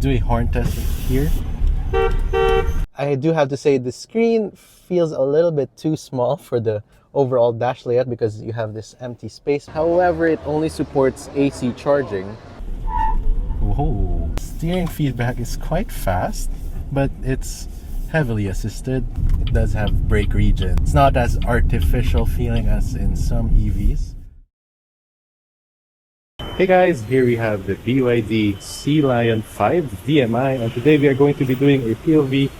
do a horn test here. I do have to say the screen feels a little bit too small for the overall dash layout because you have this empty space. However, it only supports AC charging. Whoa. Steering feedback is quite fast, but it's heavily assisted. It does have brake regen. It's not as artificial feeling as in some EVs. Hey guys, here we have the BYD Sealion 5 DMI, and today we are going to be doing a POV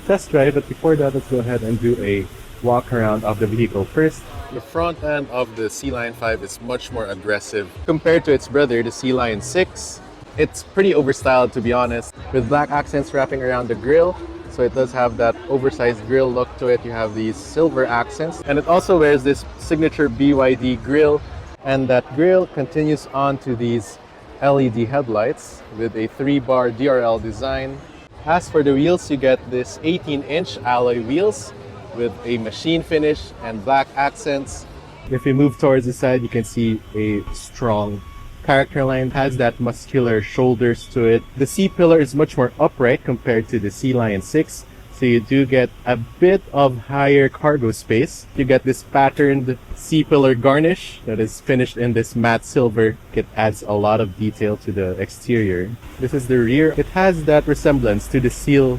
test drive. But before that, let's go ahead and do a walk around of the vehicle first. The front end of the Sealion 5 is much more aggressive compared to its brother, the Sealion 6. It's pretty overstyled, to be honest, with black accents wrapping around the grille. So it does have that oversized grille look to it. You have these silver accents, and it also wears this signature BYD grille. And that grille continues on to these LED headlights with a 3-bar DRL design. As for the wheels, you get this 18-inch alloy wheels with a machine finish and black accents. If you move towards the side, you can see a strong character line. It has that muscular shoulders to it. The C-pillar is much more upright compared to the Sealion 6. So you do get a bit of higher cargo space. You get this patterned C-pillar garnish that is finished in this matte silver. It adds a lot of detail to the exterior. This is the rear. It has that resemblance to the Seal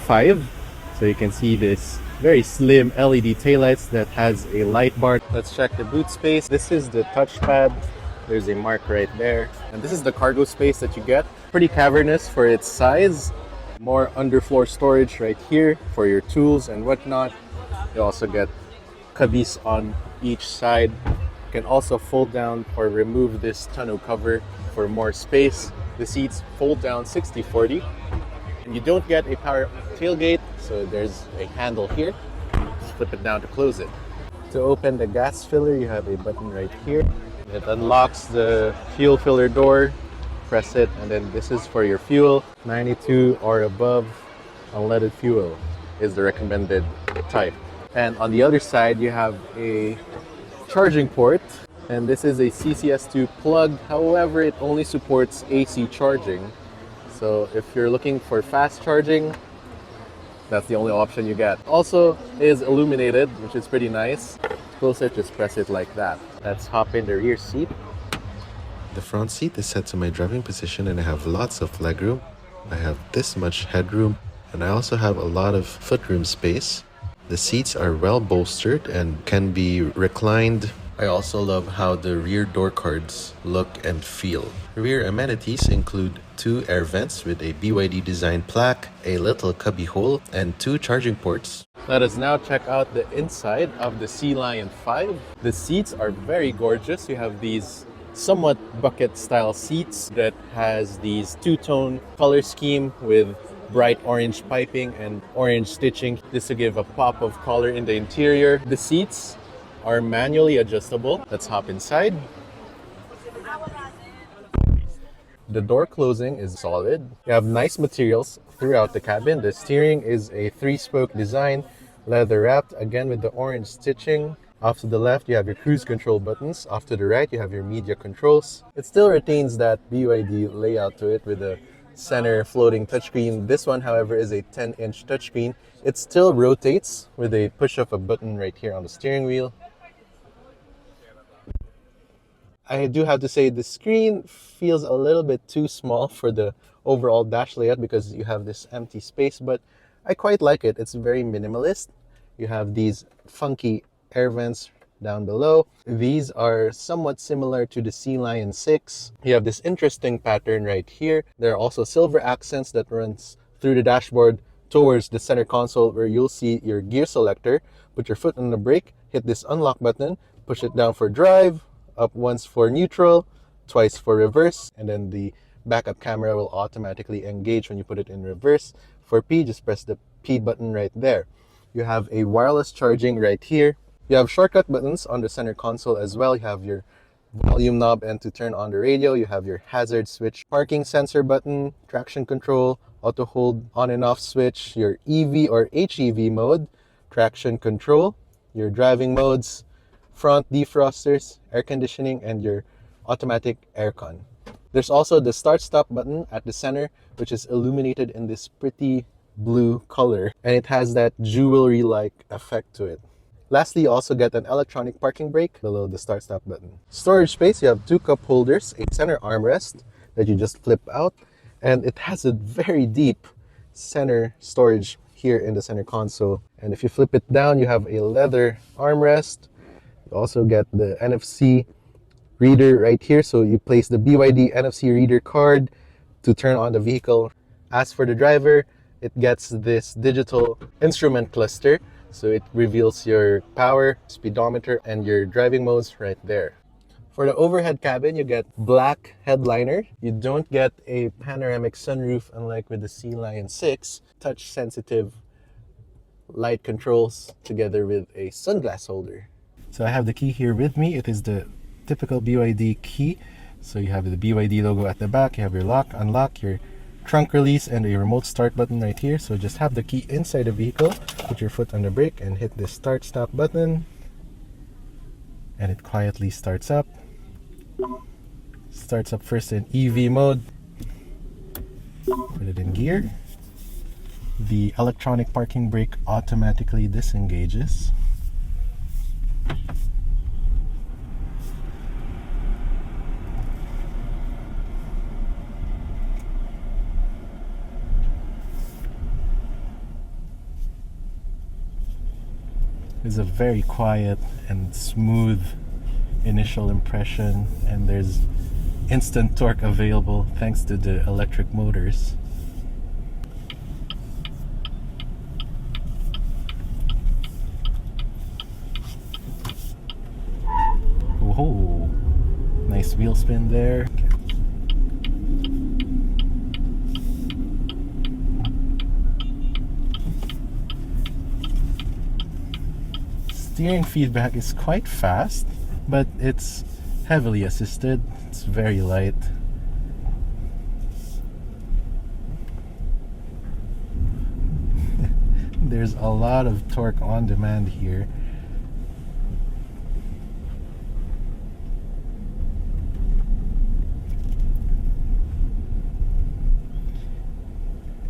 5. So you can see this very slim LED taillights that has a light bar. Let's check the boot space. This is the touchpad. There's a mark right there. And this is the cargo space that you get. Pretty cavernous for its size. More underfloor storage right here for your tools and whatnot. You also get cubbies on each side. You can also fold down or remove this tonneau cover for more space. The seats fold down 60-40. And you don't get a power tailgate, so there's a handle here. Just flip it down to close it. To open the gas filler, you have a button right here. It unlocks the fuel filler door. Press it, and then this is for your fuel. 92 or above unleaded fuel is the recommended type. And on the other side, you have a charging port, and this is a CCS2 plug. However, it only supports AC charging. So if you're looking for fast charging, that's the only option you get. Also is illuminated, which is pretty nice. Closer, just press it like that. Let's hop in the rear seat. The front seat is set to my driving position, and I have lots of legroom. I have this much headroom, and I also have a lot of footroom space. The seats are well bolstered and can be reclined. I also love how the rear door cards look and feel. Rear amenities include 2 air vents with a BYD design plaque, a little cubby hole, and 2 charging ports. Let us now check out the inside of the Sealion 5. The seats are very gorgeous. You have these somewhat bucket style seats that has these 2-tone color scheme with bright orange piping and orange stitching, just to give a pop of color in the interior. The seats are manually adjustable. Let's hop inside. The door closing is solid. You have nice materials throughout the cabin. The steering is a 3-spoke design, leather wrapped, again with the orange stitching. Off to the left, you have your cruise control buttons. Off to the right, you have your media controls. It still retains that BYD layout to it with a center floating touchscreen. This one, however, is a 10-inch touchscreen. It still rotates with a push of a button right here on the steering wheel. I do have to say the screen feels a little bit too small for the overall dash layout because you have this empty space, but I quite like it. It's very minimalist. You have these funky air vents down below. These are somewhat similar to the Sealion 6. You have this interesting pattern right here. There are also silver accents that runs through the dashboard towards the center console, where you'll see your gear selector. Put your foot on the brake, hit this unlock button, push it down for drive, up once for neutral, twice for reverse, and then the backup camera will automatically engage when you put it in reverse. For P, just press the P button right there. You have a wireless charging right here. You have shortcut buttons on the center console as well. You have your volume knob, and to turn on the radio, you have your hazard switch, parking sensor button, traction control, auto hold on and off switch, your EV or HEV mode, traction control, your driving modes, front defrosters, air conditioning, and your automatic aircon. There's also the start stop button at the center, which is illuminated in this pretty blue color, and it has that jewelry-like effect to it. Lastly, you also get an electronic parking brake below the start stop button. Storage space, you have 2 cup holders, a center armrest that you just flip out, and it has a very deep center storage here in the center console. And if you flip it down, you have a leather armrest. You also get the NFC reader right here, so you place the BYD NFC reader card to turn on the vehicle. As for the driver, it gets this digital instrument cluster, so it reveals your power, speedometer, and your driving modes right there. For the overhead cabin, you get black headliner. You don't get a panoramic sunroof unlike with the Sealion 6. Touch sensitive light controls together with a sunglass holder. So I have the key here with me. It is the typical BYD key. So you have the BYD logo at the back, you have your lock, unlock, your trunk release, and a remote start button right here. So just have the key inside the vehicle, put your foot on the brake, and hit the start stop button, and it quietly starts up. Starts up first in EV mode. Put it in gear. The electronic parking brake automatically disengages. It's a very quiet and smooth initial impression, and there's instant torque available thanks to the electric motors. Whoa, nice wheel spin there. Steering feedback is quite fast, but it's heavily assisted. It's very light. There's a lot of torque on demand here.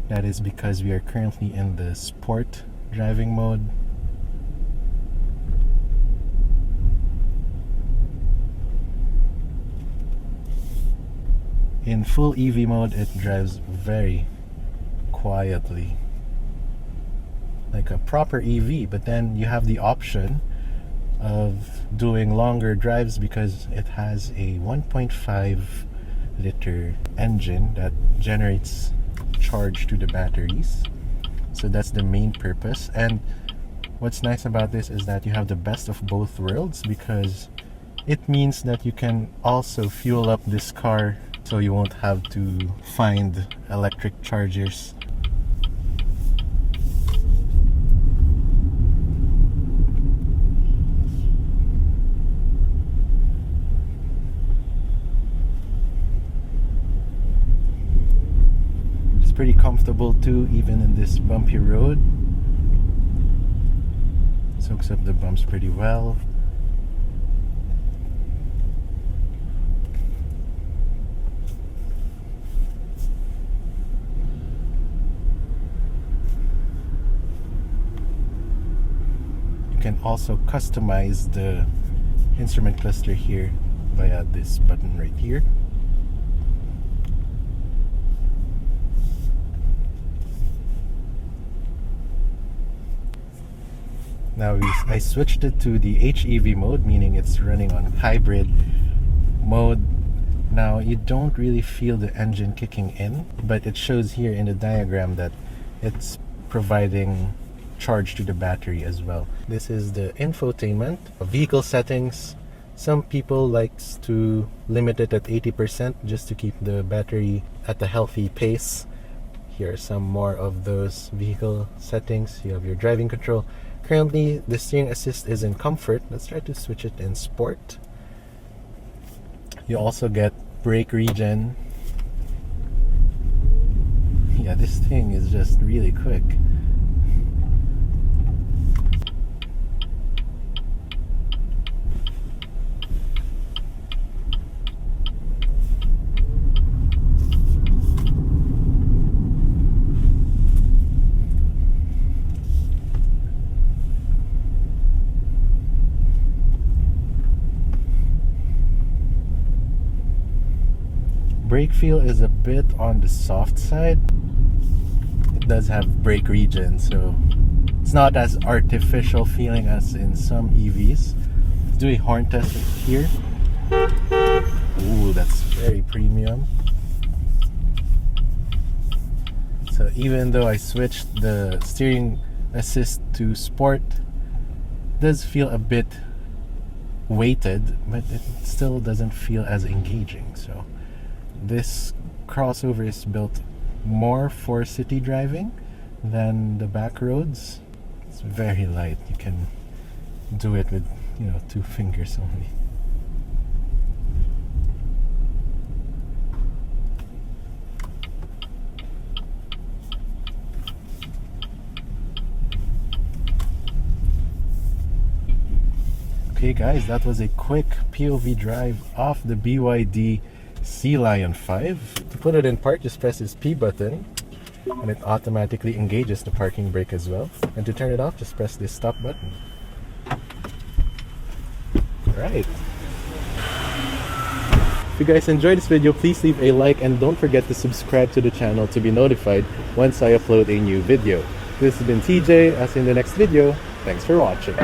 That is because we are currently in the sport driving mode. In full EV mode, it drives very quietly, like a proper EV, but then you have the option of doing longer drives because it has a 1.5 liter engine that generates charge to the batteries. So that's the main purpose. And what's nice about this is that you have the best of both worlds, because it means that you can also fuel up this car so you won't have to find electric chargers. It's pretty comfortable too, even in this bumpy road. Soaks up the bumps pretty well. Can also customize the instrument cluster here via this button right here. Now I switched it to the HEV mode, meaning it's running on hybrid mode. Now you don't really feel the engine kicking in, but it shows here in the diagram that it's providing charge to the battery as well. This is the infotainment. Vehicle settings, some people likes to limit it at 80% just to keep the battery at a healthy pace. Here are some more of those vehicle settings. You have your driving control. Currently the steering assist is in comfort. Let's try to switch it in sport. You also get brake regen. Yeah, this thing is just really quick. brake feel is a bit on the soft side. It does have brake regen, so it's not as artificial feeling as in some EVs. Let's do a horn test here. Ooh, that's very premium. So even though I switched the steering assist to sport, it does feel a bit weighted, but it still doesn't feel as engaging. So this crossover is built more for city driving than the back roads. It's very light. You can do it with, 2 fingers only. Okay guys, that was a quick POV drive off the BYD Sealion 5. To put it in park, just press this P button and it automatically engages the parking brake as well. And to turn it off, just press this stop button. Alright. If you guys enjoyed this video, please leave a like and don't forget to subscribe to the channel to be notified once I upload a new video. This has been TJ. I'll see you in the next video. Thanks for watching.